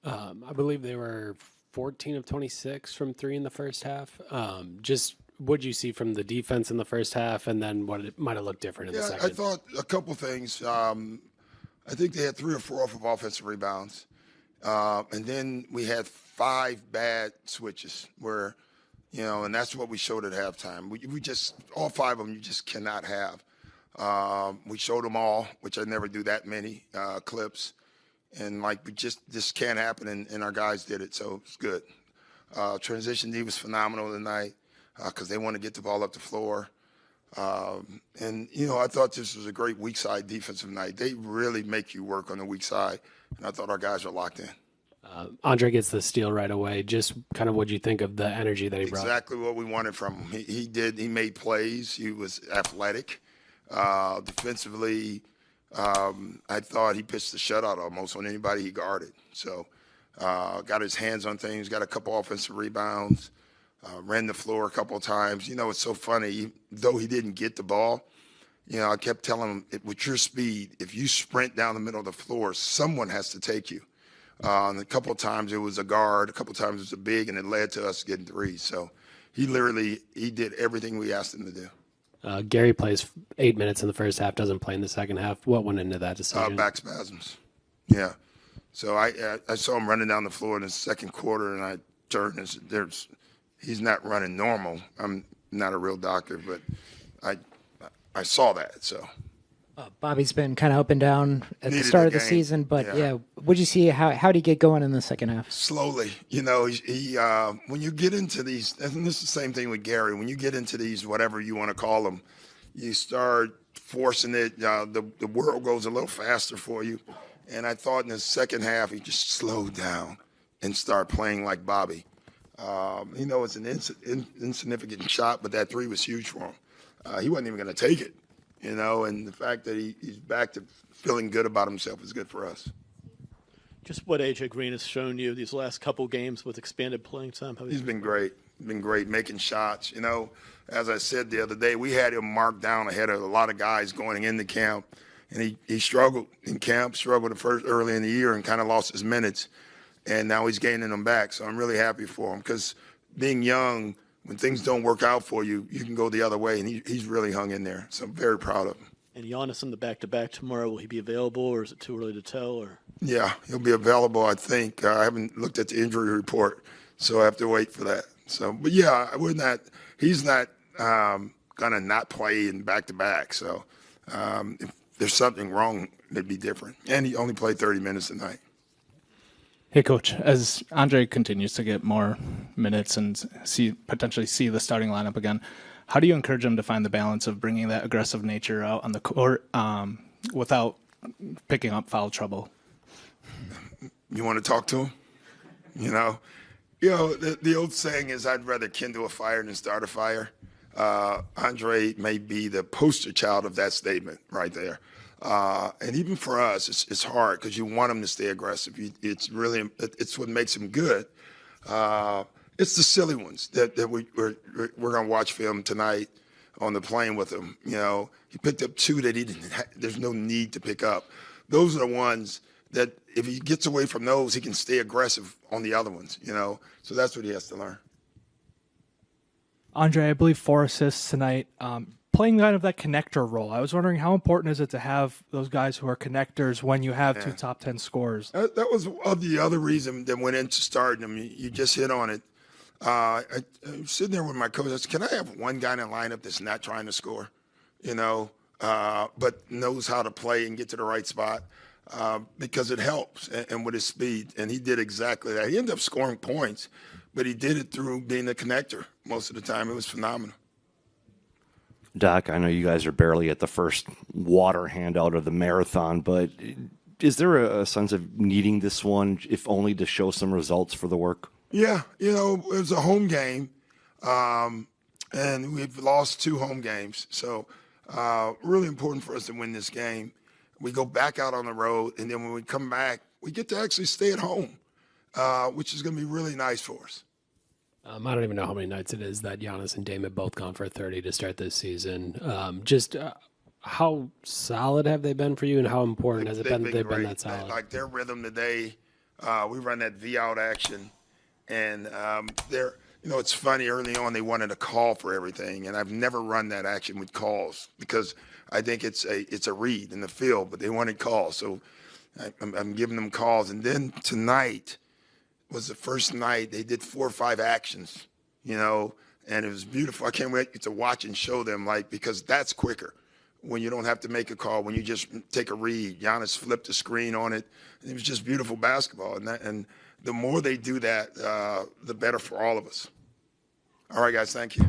I believe they were 14 of 26 from three in the first half. Just what'd you see from the defense in the first half, and then what it might have looked different in the Yeah, I second? thought a couple things. I think they had 3 or 4 off of offensive rebounds. And then we had 5 bad switches where, and that's what we showed at halftime. We just, all 5 of them, you just cannot have. We showed them all, which I never do that many clips. And like, this can't happen. And our guys did it. So it's good. Transition D was phenomenal tonight because they want to get the ball up the floor. I thought this was a great weak side defensive night. They really make you work on the weak side. And I thought our guys were locked in. Andre gets the steal right away. Just kind of what you think of the energy that he brought? Exactly what we wanted from him. He made plays. He was athletic. Defensively, I thought he pitched the shutout almost on anybody he guarded. So got his hands on things, got a couple offensive rebounds, ran the floor a couple of times. It's so funny. Though he didn't get the ball, I kept telling him, with your speed, if you sprint down the middle of the floor, someone has to take you. And a couple of times it was a guard, a couple of times it was a big, and it led to us getting threes. So he did everything we asked him to do. Gary plays 8 minutes in the first half, doesn't play in the secend half. What went into that decision? Back spasms. Yeah. So I saw him running down the floor in the second quarter, and I turned and said, he's not running normal. I'm not a real doctor, but I saw that. So Bobby's been kind of up and down at the Needed start a of the game. season, but Yeah. what'd you see? How did he get going in the second half? slowly, when you get into these, and this is the same thing with Gary, when you get into these, whatever you want to call them, you start forcing it. The world goes a little faster for you. And I thought in the second half, he just slowed down and started playing like Bobby. It's an insignificant shot, but that three was huge for him. He wasn't even going to take it, and the fact that he's back to feeling good about himself is good for us. Just what A.J. Green has shown you these last couple games with expanded playing time. He's been great. Making shots. As I said the other day, we had him marked down ahead of a lot of guys going into camp, and he struggled in camp, struggled early in the year, and kind of lost his minutes, and now he's gaining them back. So I'm really happy for him because being young, when things don't work out for you, you can go the other way, and he's really hung in there. So I'm very proud of him. And Giannis in the back-to-back tomorrow, will he be available, or is it too early to tell? Or Yeah, he'll be available, I think. I haven't looked at the injury report, so I have to wait for that. So, but yeah, he's not going to not play in back-to-back. So if there's something wrong, it'd be different. And he only played 30 minutes tonight. Hey, Coach, as Andre continues to get more minutes and potentially see the starting lineup again, how do you encourage him to find the balance of bringing that aggressive nature out on the court without picking up foul trouble? You want to talk to him? The old saying is, I'd rather kindle a fire than start a fire. Andre may be the poster child of that statement right there. And even for us, it's hard because you want him to stay aggressive. It's what makes him good. It's the silly ones that we're going to watch film tonight on the plane with him. He picked up 2 that he didn't. There's no need to pick up. Those are the ones that if he gets away from those, he can stay aggressive on the other ones. So that's what he has to learn. Andre, I believe 4 assists tonight. Playing kind of that connector role. I was wondering how important is it to have those guys who are connectors when you have 2 top 10 scorers? That was the other reason that went into starting him. You just hit on it. I'm sitting there with my coach. I said, can I have one guy in the lineup that's not trying to score, but knows how to play and get to the right spot because it helps and with his speed. And he did exactly that. He ended up scoring points, but he did it through being a connector most of the time. It was phenomenal. Doc, I know you guys are barely at the first water handout of the marathon, but is there a sense of needing this one, if only to show some results for the work? Yeah, it was a home game, and we've lost 2 home games. So really important for us to win this game. We go back out on the road, and then when we come back, we get to actually stay at home, which is going to be really nice for us. I don't even know how many nights it is that Giannis and Dame have both gone for 30 to start this season. How solid have they been for you, and how important has it been that they've been that solid? Like their rhythm today, We run that V out action, and they're, it's funny. Early on, they wanted a call for everything, and I've never run that action with calls because I think it's a read in the field, but they wanted calls, so I'm giving them calls. And then tonight was the first night they did 4 or 5 actions, and it was beautiful. I can't wait to watch and show them, because that's quicker when you don't have to make a call, when you just take a read. Giannis flipped the screen on it. It was just beautiful basketball. And the more they do that, the better for all of us. All right, guys, thank you.